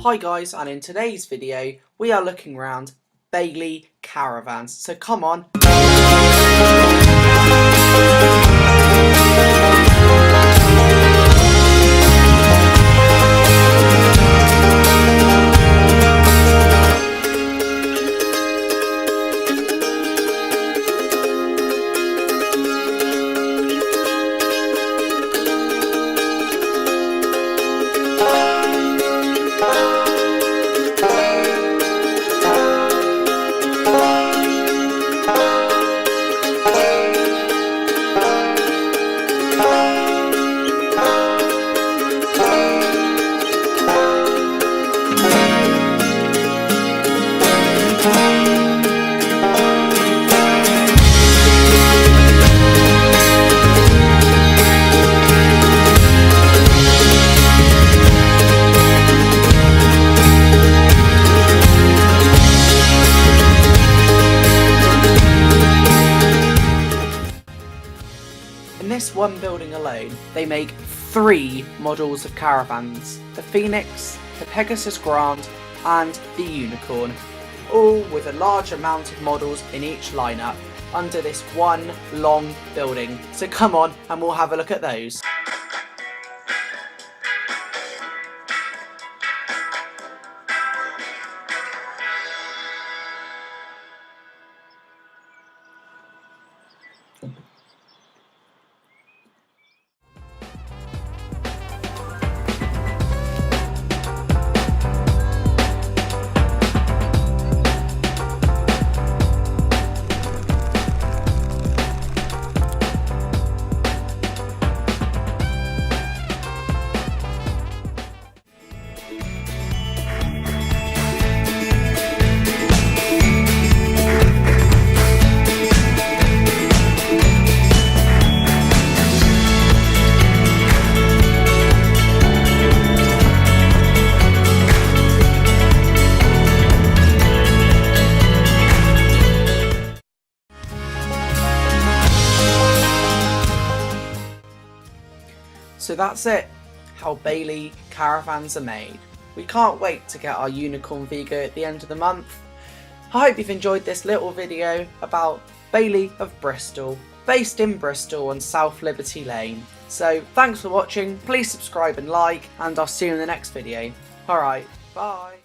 Hi guys, and in today's video we are looking around Bailey Caravans, so come on. In this one building alone, they make 3 models of caravans: the Phoenix, the Pegasus Grand and the Unicorn, all with a large amount of models in each lineup under this one long building. So come on and we'll have a look at those. So that's it, how Bailey Caravans are made. We can't wait to get our Unicorn Vigo at the end of the month. I hope you've enjoyed this little video about Bailey of Bristol, based in Bristol on South Liberty Lane. So thanks for watching, please subscribe and like, and I'll see you in the next video. Alright, bye.